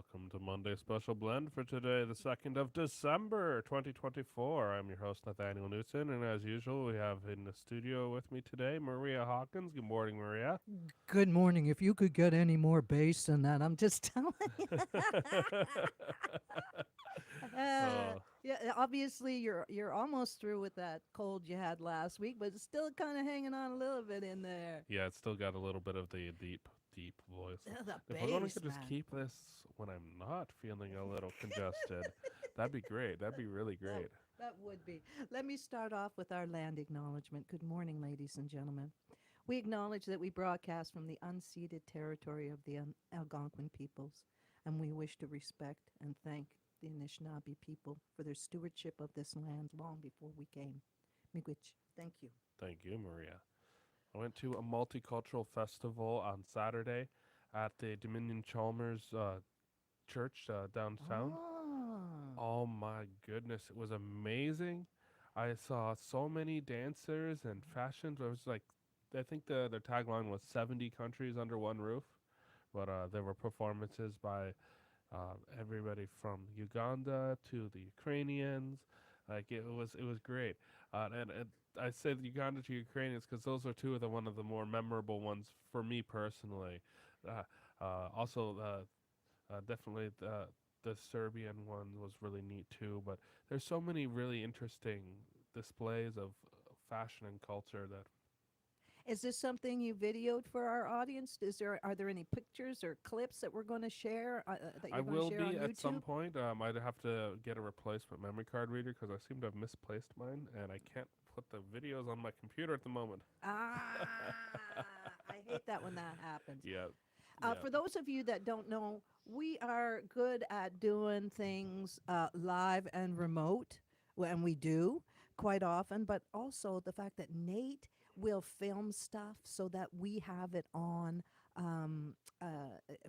welcome to Monday Special Blend for today, the 2nd of December, 2024. I'm your host, Nathaniel Newton, and as usual, we have in the studio with me today Maria Hawkins. Good morning, Maria. Good morning. If you could get any more bass than that, I'm just telling you. Oh, Yeah, obviously you're almost through with that cold you had last week, but it's still kind of hanging on a little bit in there. yeah, it's still got a little bit of the deep voice. The If we're going to bass, just man. keep this when I'm not feeling a little congested, that'd be great. That'd be really That great. that would be. Let me start off with our land acknowledgement. Good morning, ladies and gentlemen. We acknowledge that we broadcast from the unceded territory of the Algonquin peoples, and we wish to respect and thank the Anishinaabe people for their stewardship of this land long before we came. Miigwech, thank you. Thank you, Maria. I went to a multicultural festival on Saturday at the Dominion Chalmers church downtown. Oh, Oh my goodness, it was amazing. I saw so many dancers and fashions. It was like, I think their tagline was 70 countries under one roof. But there were performances by everybody from Uganda to the Ukrainians. Like it was great. And I said Uganda to Ukrainians because those are two of the one of the more memorable ones for me personally. Uh, also, definitely the Serbian one was really neat too. But there's so many really interesting displays of fashion and culture that is this something you videoed for our audience? Are there any pictures or clips that we're going to share that I you're going to will share be on at some YouTube? point. I'd have to get a replacement memory card reader because I seem to have misplaced mine, and I can't put the videos on my computer at the moment. I hate that when that happens. Yeah, yeah. For those of you that don't know, we are good at doing things live and remote, and we do quite often, but also the fact that Nate will film stuff so that we have it on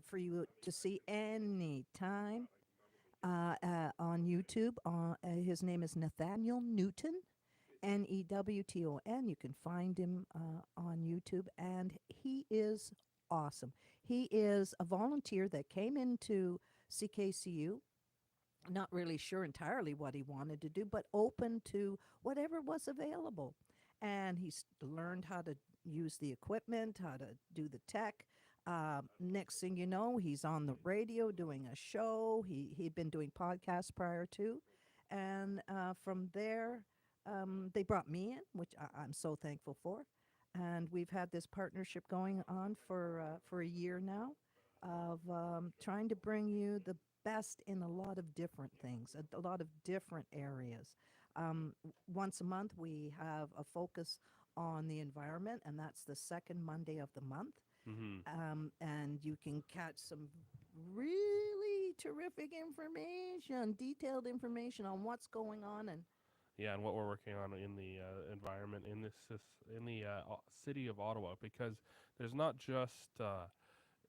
for you to see anytime on YouTube. His name is Nathaniel Newton. Newton. You can find him on YouTube, and he is awesome. He is a volunteer that came into CKCU, not really sure entirely what he wanted to do, but open to whatever was available. And he's learned how to use the equipment, how to do the tech. Next thing you know, he's on the radio doing a show. He'd been doing podcasts prior to. And from there, they brought me in, which I'm so thankful for. And we've had this partnership going on for a year now of trying to bring you the best in a lot of different things, a lot of different areas. Once a month, we have a focus on the environment, and that's the second Monday of the month. Hmm. And you can catch some really terrific information, detailed information on what's going on. And Yeah, and what we're working on in the environment in in the city of Ottawa, because there's not just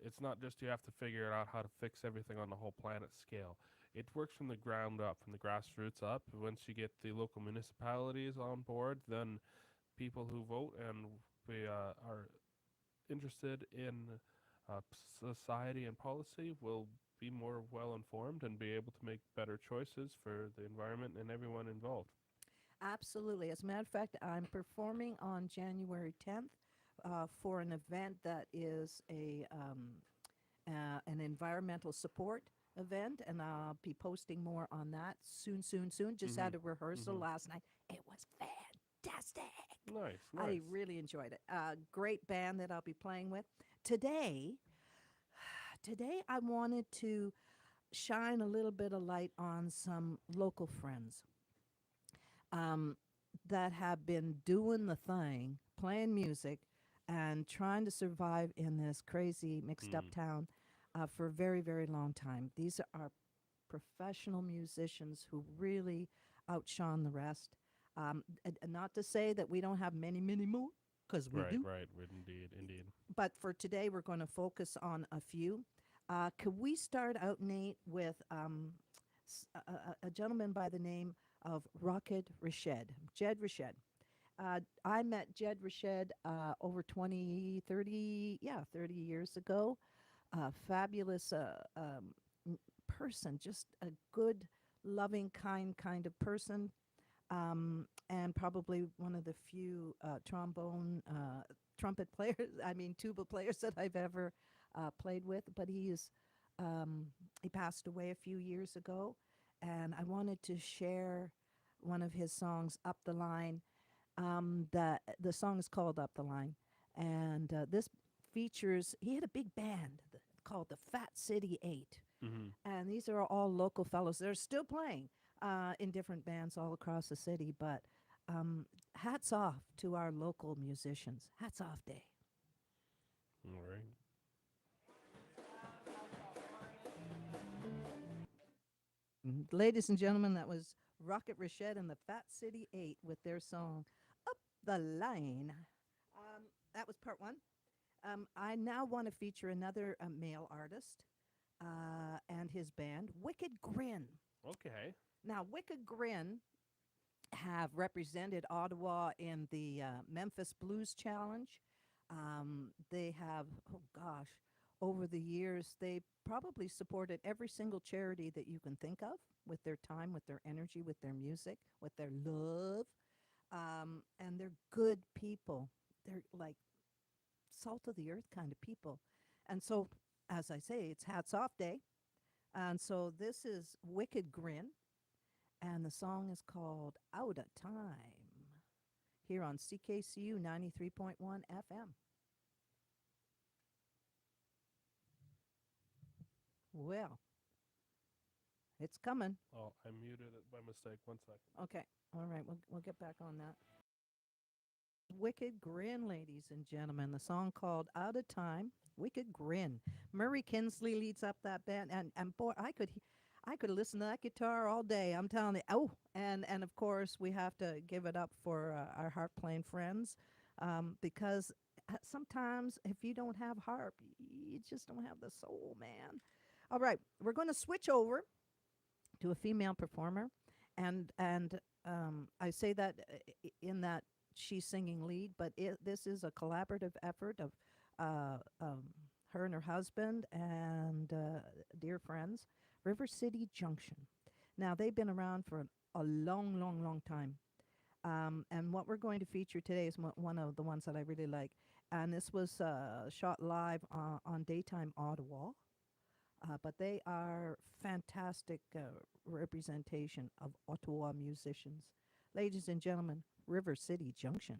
it's not just you have to figure out how to fix everything on the whole planet scale. It works from the ground up, from the grassroots up. Once you get the local municipalities on board, then people who vote and we are interested in society and policy will be more well informed and be able to make better choices for the environment and everyone involved. absolutely. As a matter of fact, I'm performing on January 10th for an event that is an environmental support event, and I'll be posting more on that soon, soon, soon. Just Hmm. had a rehearsal Hmm. last night. It was fantastic. Nice, I nice. really enjoyed it. Great band that I'll be playing with. Today, today I wanted to shine a little bit of light on some local friends um, that have been doing the thing, playing music, and trying to survive in this crazy mixed up Mm. town for a very, very long time. These are professional musicians who really outshone the rest. And not to say that we don't have many, many more, because we Right, do. right. Indeed, indeed. But for today, we're going to focus on a few. Could we start out, Nate, with a gentleman by the name of Rocket Rashed, Jed Rashed. I met Jed Rashed over 20, 30, yeah, 30 years ago. Fabulous person, just a good, loving, kind of person, and probably one of the few trumpet players, I mean, tuba players that I've ever played with. But he passed away a few years ago, and I wanted to share one of his songs, Up the Line. The song is called Up the Line, and this features, he had a big band called the Fat City Eight, Hmm. and these are all local fellows. They're still playing in different bands all across the city, but hats off to our local musicians. Hats off day. All right. Ladies and gentlemen, that was Rocket Richette and the Fat City Eight with their song Up the Line. That was part one. I now want to feature another male artist and his band, Wicked Grin. Okay. Now, Wicked Grin have represented Ottawa in the Memphis Blues Challenge. They have, oh gosh, over the years, they probably supported every single charity that you can think of with their time, with their energy, with their music, with their love. And they're good people. They're like salt of the earth kind of people. And so, as I say, it's hats off day. And so this is Wicked Grin, and the song is called Out of Time here on CKCU 93.1 FM. Well, it's coming. Oh, I muted it by mistake. 1 second. Okay. All right. We'll get back on that. Wicked Grin, ladies and gentlemen. The song called Out of Time. Wicked Grin. Murray Kinsley leads up that band, and boy, I could listen to that guitar all day. I'm telling you. Oh, and of course we have to give it up for our harp playing friends, because sometimes if you don't have harp, you just don't have the soul, man. All right, we're going to switch over to a female performer, and I say that in that she's singing lead, but this is a collaborative effort of her and her husband and dear friends, River City Junction. Now they've been around for a long, long, long time. And what we're going to feature today is one of the ones that I really like. And this was shot live on Daytime Ottawa. But they are fantastic representation of Ottawa musicians. Ladies and gentlemen, River City Junction.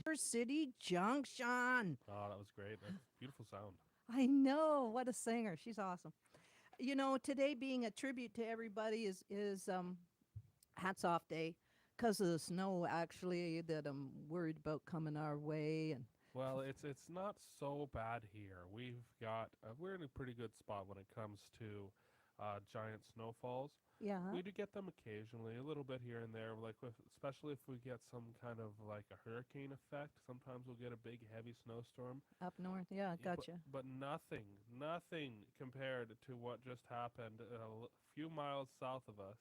River City Junction. Oh, that was great. That's beautiful sound. I know, what a singer. She's awesome. You know, today being a tribute to everybody is hats off day because of the snow actually that I'm worried about coming our way. And Well, it's not so bad here. We're in a pretty good spot when it comes to giant snowfalls. yeah, We do get them occasionally, a little bit here and there, especially if we get some kind of like a hurricane effect. Sometimes we'll get a big heavy snowstorm. up north. Yeah, Yeah, gotcha. but nothing compared to what just happened few miles south of us,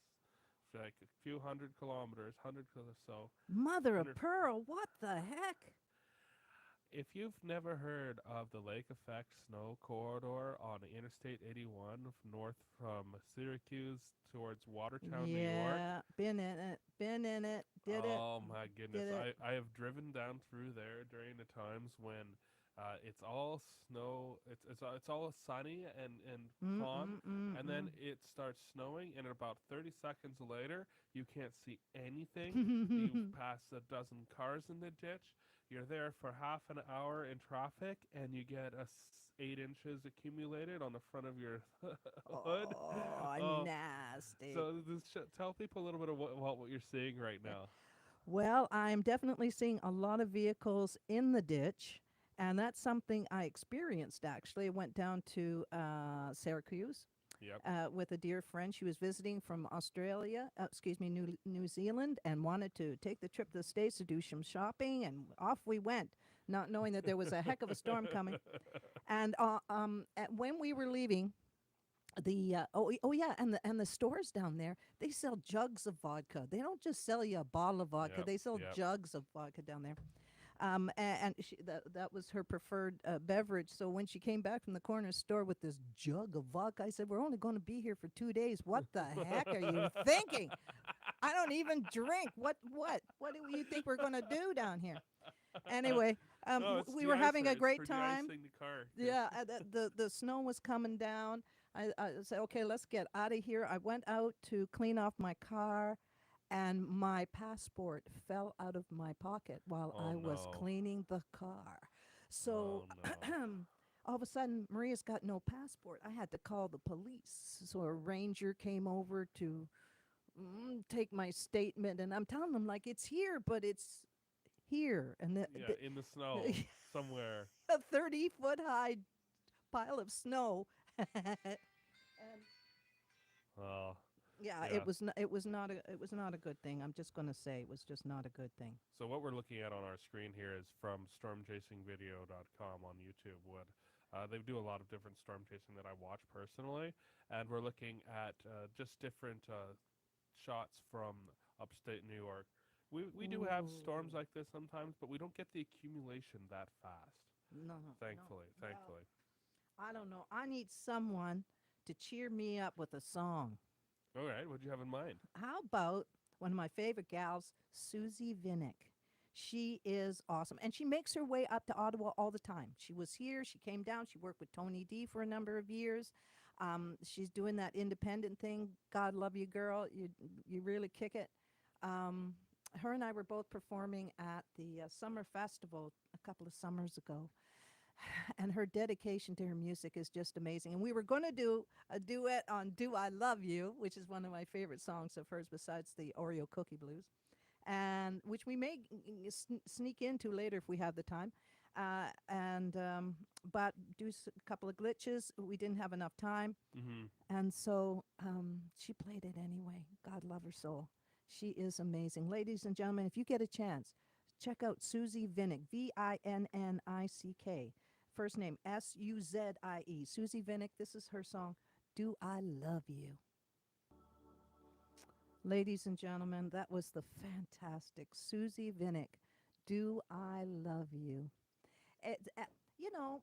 like a few hundred kilometers, or so. Mother of 100. pearl, what the heck? If you've never heard of the Lake Effect Snow Corridor on Interstate 81 north from Syracuse towards Watertown, New York. Yeah, been in it, did it, Oh my goodness. did it. I have driven down through there during the times when it's all snow, it's all sunny and calm, and then it starts snowing, and about 30 seconds later, you can't see anything. You've passed a dozen cars in the ditch. You're there for half an hour in traffic, and you get 8 inches accumulated on the front of your hood. Oh, Oh, nasty. so tell people a little bit of what you're seeing right now. Well, I'm definitely seeing a lot of vehicles in the ditch, and that's something I experienced actually. I went down to Syracuse Yep. with a dear friend. She was visiting from Australia, New Zealand, and wanted to take the trip to the States to do some shopping, and off we went, not knowing that there was a heck of a storm coming. And when we were leaving, and the stores down there, they sell jugs of vodka. They don't just sell you a bottle of vodka; Yep. they sell Yep. jugs of vodka down there. And that was her preferred beverage. So when she came back from the corner store with this jug of vodka, I said, "We're only going to be here for 2 days. What the heck are you thinking? I don't even drink. What do you think we're going to do down here?" Anyway, No, it's we were having de-icer. a It's great for time. de-icing the car. Yeah, the snow was coming down. I said, "Okay, let's get out of here." I went out to clean off my car, and my passport fell out of my pocket while Oh I was no. cleaning the car. So Oh no. all of a sudden, Maria's got no passport. I had to call the police. So a ranger came over to take my statement, and I'm telling them like it's here, but it's here, and Yeah, in the snow somewhere. a 30-foot high pile of snow. And Oh, yeah, yeah. it was not a good thing. I'm just going to say it was just not a good thing. So what we're looking at on our screen here is from stormchasingvideo.com on YouTube. What they do a lot of different storm chasing that I watch personally, and we're looking at just different shots from upstate New York. We do have storms Ooh. like this sometimes, but we don't get the accumulation that fast. No, no. Thankfully, Well, thankfully. I don't know. I need someone to cheer me up with a song. All right, what do you have in mind? How about one of my favorite gals, Susie Vinnick? She is awesome. And she makes her way up to Ottawa all the time. She was here, she came down, she worked with Tony D for a number of years. She's doing that independent thing. God love you, girl. You really kick it. Um, her and I were both performing at the Summer Festival a couple of summers ago, and her dedication to her music is just amazing. And we were going to do a duet on "Do I Love You," which is one of my favorite songs of hers, besides the Oreo Cookie Blues, and which we may sneak into later if we have the time. And but a couple of glitches, we didn't have enough time, Mm-hmm. and so she played it anyway. God love her soul. She is amazing. Ladies and gentlemen, if you get a chance, check out Susie Vinnick, Vinnick. First name Suzie. Susie Vinnick, this is her song, "Do I Love You." Ladies and gentlemen, that was the fantastic Susie Vinnick, "Do I Love You." It, uh, you know,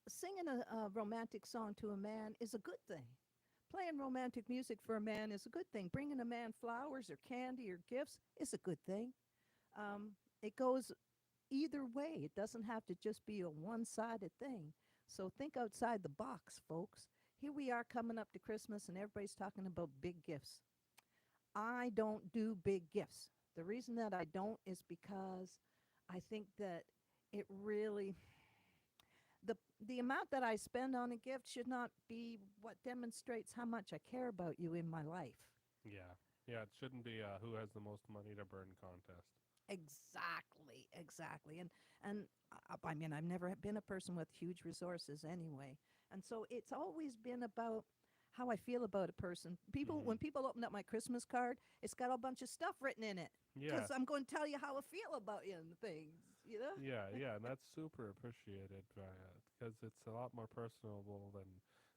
singing a romantic song to a man is a good thing. Playing romantic music for a man is a good thing. Bringing a man flowers or candy or gifts is a good thing. Um, it goes either way. It doesn't have to just be a one sided thing. So think outside the box, folks. Here we are coming up to Christmas, and everybody's talking about big gifts. I don't do big gifts. The reason that I don't is because I think that it really the the amount that I spend on a gift should not be what demonstrates how much I care about you in my life. Yeah, yeah. It shouldn't be who has the most money to burn contest. Exactly, exactly. And I mean, I've never been a person with huge resources anyway. And so it's always been about how I feel about a person. Mm-hmm. When people open up my Christmas card, it's got a bunch of stuff written in it Yeah, because I'm going to tell you how I feel about you and things, you know? yeah, yeah, and that's super appreciated because it's a lot more personable than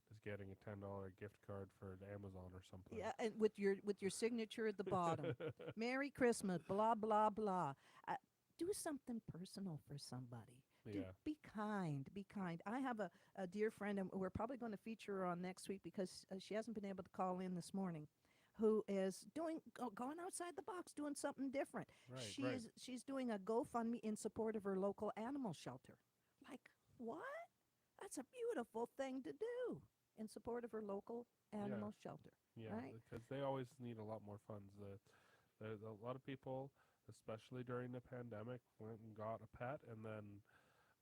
just getting a $10 gift card for Amazon or something. Yeah, and with your signature at the bottom. Merry Christmas, blah blah blah. Uh, do something personal for somebody. Do Yeah. be kind, be kind. I have a dear friend, and we're probably going to feature her on next week because she hasn't been able to call in this morning. Who is going outside the box, doing something different? Right. Right. She's doing a GoFundMe in support of her local animal shelter. Like what? That's a beautiful thing to do in support of her local Yeah. animal shelter, Yeah. right? Because they always need a lot more funds. There's a lot of people, especially during the pandemic, went and got a pet, and then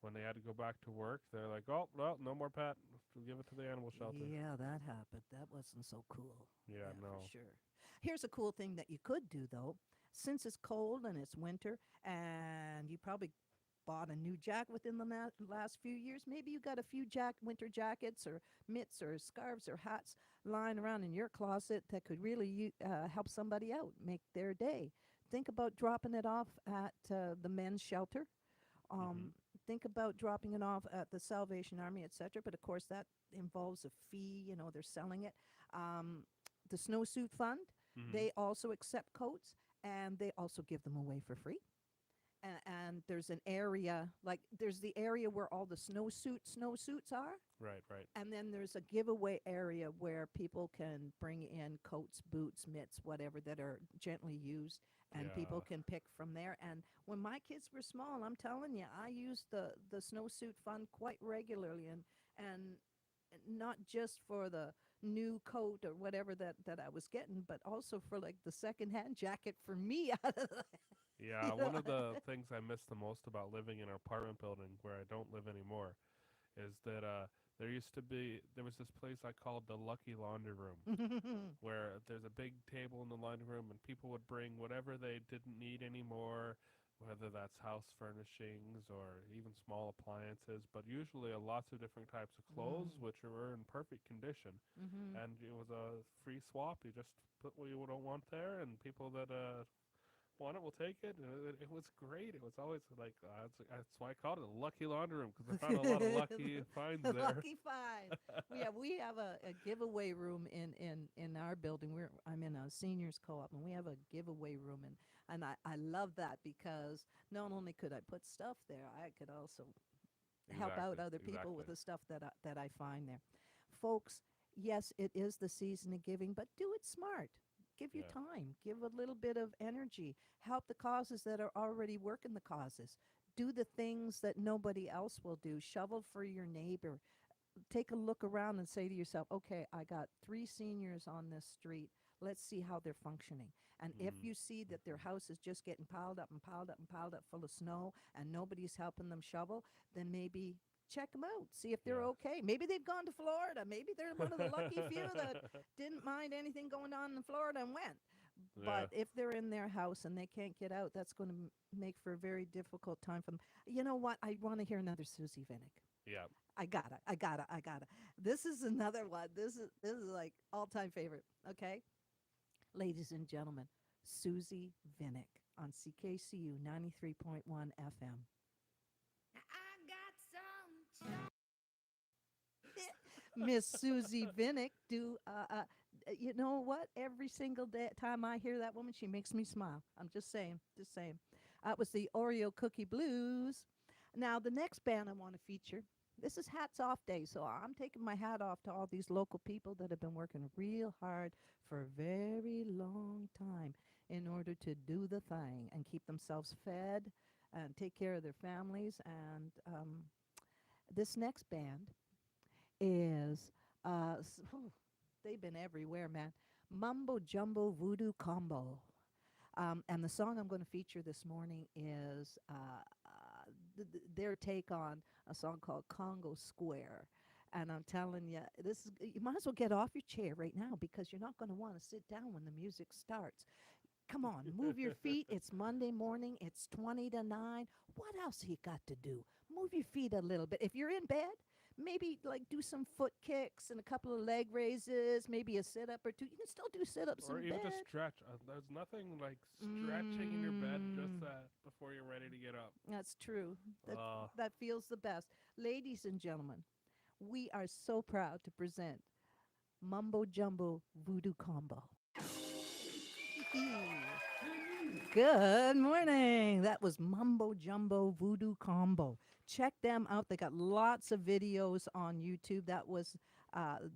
when they had to go back to work, they're like, "Oh, well, no more pet. We'll give it to the animal shelter." Yeah, that happened. That wasn't so cool. Yeah. Yeah, for No. sure. Here's a cool thing that you could do, though. Since it's cold and it's winter, and you probably bought a new jacket within the last few years, maybe you got a few winter jackets or mitts or scarves or hats lying around in your closet that could really help somebody out, make their day. Think about dropping it off at the men's shelter. Mm-hmm. um, think about dropping it off at the Salvation Army, etc. But of course, that involves a fee. You know, they're selling it. Um, the Snowsuit Fund, Mm-hmm. they also accept coats, and they also give them away for free. and there's an area, like there's the area where all the snowsuits are, Right, right. and then there's a giveaway area where people can bring in coats, boots, mitts, whatever that are gently used, and people Yeah. can pick from there. And when my kids were small, I'm telling you, I used the snowsuit fund quite regularly, and not just for the new coat or whatever that I was getting, but also for like the secondhand jacket for me out of the, you Yeah, know. one of the things I miss the most about living in an apartment building where I don't live anymore is that there was this place I called the Lucky Laundry Room, where there's a big table in the laundry room and people would bring whatever they didn't need anymore, whether that's house furnishings or even small appliances, but usually lots of different types of clothes Mm. which were in perfect condition. Mm-hmm. And it was a free swap. You just put what you don't want there, and people that want it will take it. And it was great. It was always like that's why I called it a lucky laundry room because I found a lot of lucky finds there. Lucky find. We have a giveaway room in our building. I'm in a seniors co-op, and we have a giveaway room, and I love that because not only could I put stuff there, I could also help out Exactly, other people exactly. with the stuff that I find there. Folks, yes, it is the season of giving, but do it smart. Give your Yeah. time, give a little bit of energy, help the causes that are already working the causes. Do the things that nobody else will do. Shovel for your neighbor. Take a look around and say to yourself, okay, I got 3 seniors on this street. Let's see how they're functioning. And if Mm. you see that their Mhm. house is just getting piled up and piled up and piled up full of snow and nobody's helping them shovel, then maybe check them out, see if they're Yeah. okay. Maybe they've gone to Florida. Maybe they're one of the lucky few that didn't mind anything going on in Florida and went. Yeah. But if they're in their house and they can't get out, that's going to make for a very difficult time for them. You know what? I want to hear another Susie Vinnick. Yeah. I gotta. This is another one. This is like all time favorite. Okay, ladies and gentlemen, Susie Vinnick on CKCU 93.1 FM. Miss Susie Vinnick, you know what? Every single day, time I hear that woman, she makes me smile. I'm just saying, just saying. That was the Oreo Cookie Blues. Now, the next band I want to feature, this is Hats Off Day, so I'm taking my hat off to all these local people that have been working real hard for a very long time in order to do the thing and keep themselves fed and take care of their families. And this next band is they've been everywhere, man. Mumbo Jumbo Voodoo Combo. And the song I'm going to feature this morning is their take on a song called Congo Square. And I'm telling you, you might as well get off your chair right now because you're not going to want to sit down when the music starts. Come on, move your feet. It's Monday morning. It's 20 to 9. What else you got to do? Move your feet a little bit. If you're in bed, maybe like do some foot kicks and a couple of leg raises, maybe a sit up or two. You can still do sit ups Or in even just bed. stretch. There's nothing like stretching in your bed just Mm, before you're ready to get up. that's true. That Uh, that feels the best. Ladies and gentlemen, we are so proud to present Mumbo Jumbo Voodoo Combo. Good morning. That was Mumbo Jumbo Voodoo Combo. Check them out. They got lots of videos on YouTube. That was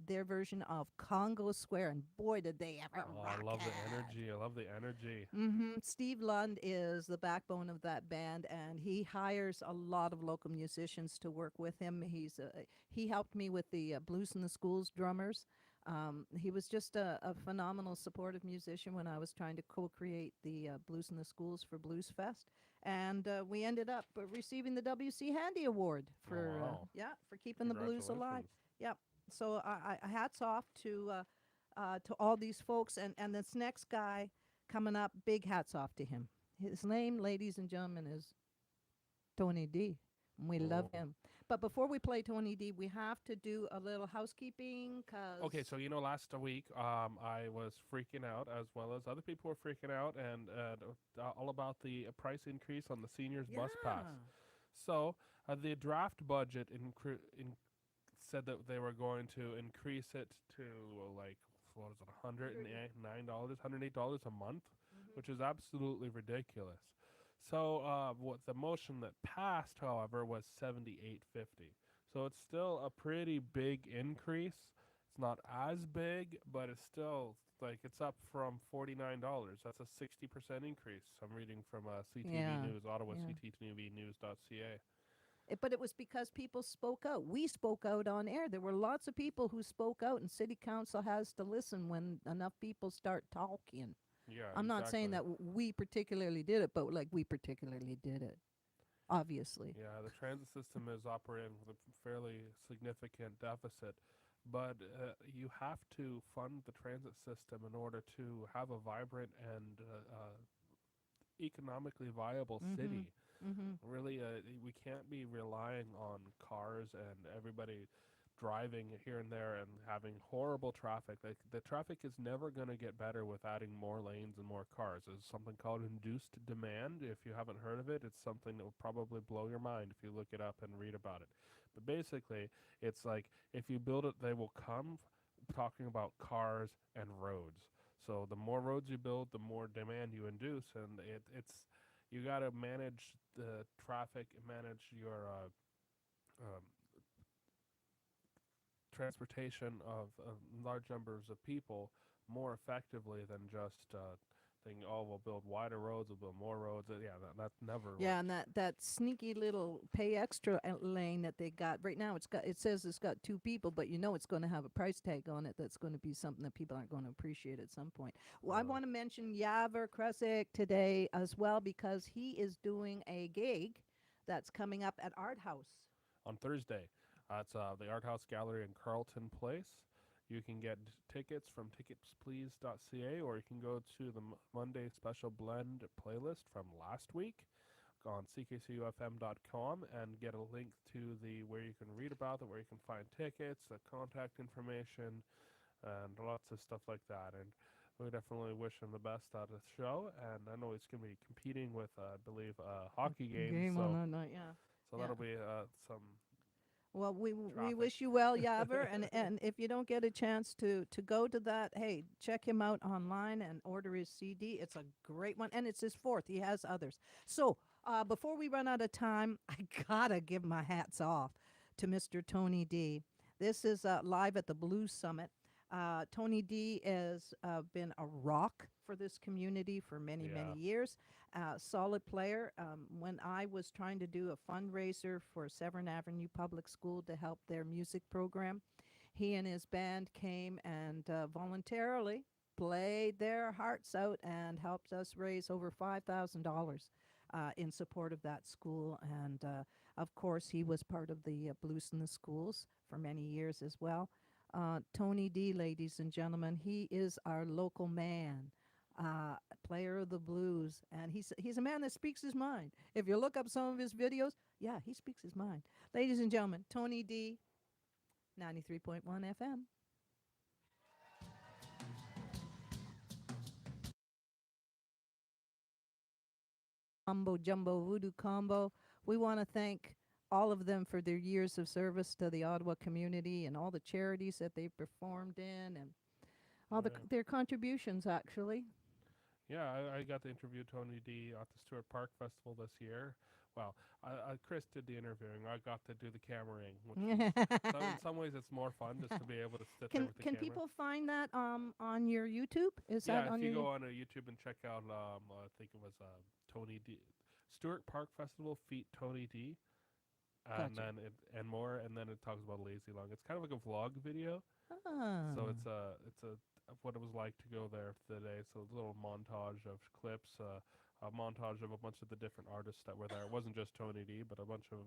their version of Congo Square, and boy, did they ever oh, I rock love the it. energy. I love the energy. Steve Lund is the backbone of that band, and he hires a lot of local musicians to work with him. He helped me with the Blues in the Schools drummers. He was just a phenomenal supportive musician when I was trying to co-create the Blues in the Schools for Blues Fest, and we ended up receiving the W.C. Handy Award Oh for wow! for keeping the blues alive. Congratulations. Yep. So hats off to all these folks, and this next guy coming up, big hats off to him. His name, ladies and gentlemen, is Tony D. And we love Oh. him. But before we play Tony D, we have to do a little housekeeping because. Okay, so last week, I was freaking out as well as other people were freaking out, and all about the price increase on the seniors bus pass. Yeah. So the draft budget said that they were going to increase it to like what is it, $109, $108 a month, Mhm. which is absolutely ridiculous. So what the motion that passed, however, was 78.50. So it's still a pretty big increase. It's not as big, but it's still like it's up from $49. That's a 60% increase. I'm reading from CTV Yeah. News, Ottawa Yeah. CTVnews.ca. But it was because people spoke out. We spoke out on air. There were lots of people who spoke out, and city council has to listen when enough people start talking. Yeah, I'm not saying exactly. that we particularly did it, but like we particularly did it, obviously. Yeah, the transit system is operating with a fairly significant deficit, but you have to fund the transit system in order to have a vibrant and economically viable Mhm. city. Mhm. Really, we can't be relying on cars and everybody driving here and there and having horrible traffic. Like the traffic is never going to get better with adding more lanes and more cars. There's something called induced demand. If you haven't heard of it, it's something that will probably blow your mind if you look it up and read about it. But basically, it's like if you build it, they will come. Talking about cars and roads. So the more roads you build, the more demand you induce, and it's you got to manage the traffic, manage your um, transportation of large numbers of people more effectively than just thinking, oh, we'll build wider roads, we'll build more roads. Yeah, that never Yeah, works. and that sneaky little pay extra lane that they got right now, it says it's got two people, but you know it's going to have a price tag on it. That's going to be something that people aren't going to appreciate at some point. Well, I Uh, want to mention Yaver Kresick today as well because he is doing a gig that's coming up at Art House. on Thursday, it's the Art House Gallery in Carlton Place. You can get tickets from ticketsplease.ca, or you can go to the Monday Special Blend playlist from last week on ckcufm.com and get a link to the where you can read about it, where you can find tickets, the contact information, and lots of stuff like that. And we definitely wish him the best out of the show. And I know he's going to be competing with, I believe, a hockey game. Game on So that night, yeah. that'll Yeah. be some Well, we traffic. wish you well, Yaver, and if you don't get a chance to go to that, hey, check him out online and order his CD. It's a great one, and it's his fourth. He has others. So, before we run out of time, I gotta give my hats off to Mr. Tony D. This is live at the Blues Summit. Tony D has been a rock for this community for many, many Yeah. years. Solid player. When I was trying to do a fundraiser for Severn Avenue Public School to help their music program, he and his band came and voluntarily played their hearts out and helped us raise over $5,000 in support of that school. And of course, he was part of the Blues in the Schools for many years as well. Tony D, ladies and gentlemen, he is our local man, player of the blues, and he's a man that speaks his mind. If you look up some of his videos, yeah, he speaks his mind. Ladies and gentlemen, Tony D, 93.1 FM. Mumbo Jumbo Voodoo Combo. We want to thank all of them for their years of service to the Ottawa community and all the charities that they've performed in and all Yeah. their contributions, actually. Yeah, I got to interview Tony D at the Stewart Park Festival this year. Well, Chris did the interviewing. I got to do the cameraing, which was so in some ways it's more fun just to be able to sit there can with the can camera. people find that on your YouTube? Is Yeah, that if on you your go on YouTube and check out, I think it was Tony D, Stewart Park Festival feat Tony D, and Gotcha. then and more, and then it talks about Lazy Long. It's kind of like a vlog video, Ah. so it's a of what it was like to go there for the day. So a little montage of clips, a montage of a bunch of the different artists that were there. It wasn't just Tony D, but a bunch of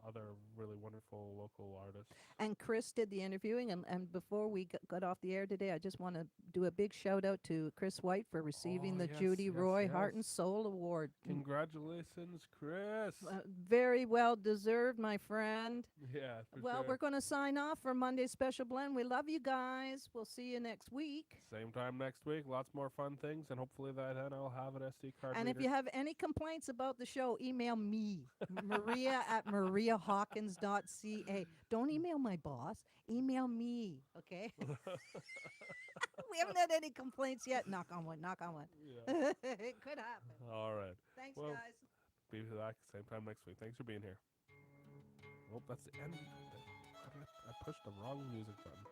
other really wonderful local artists. And Chris did the interviewing. And before we got off the air today, I just want to do a big shout out to Chris White for receiving Oh the yes, Judy yes, Roy yes! Heart and Soul Award. Congratulations, Chris. Very well deserved, my friend. Yeah, for Well, sure. we're going to sign off for Monday's Special Blend. We love you guys. We'll see you next week. Same time next week. Lots more fun things, and hopefully that then I'll have an SD card And And if later. you have any complaints about the show, email me, Maria at mariahawkins.ca. Don't email my boss. Email me, okay? We haven't had any complaints yet. Knock on wood, knock on wood. Yeah. It could happen. All right. Thanks, Well, guys. be back same time next week. Thanks for being here. Oh, that's the end. I pushed the wrong music button.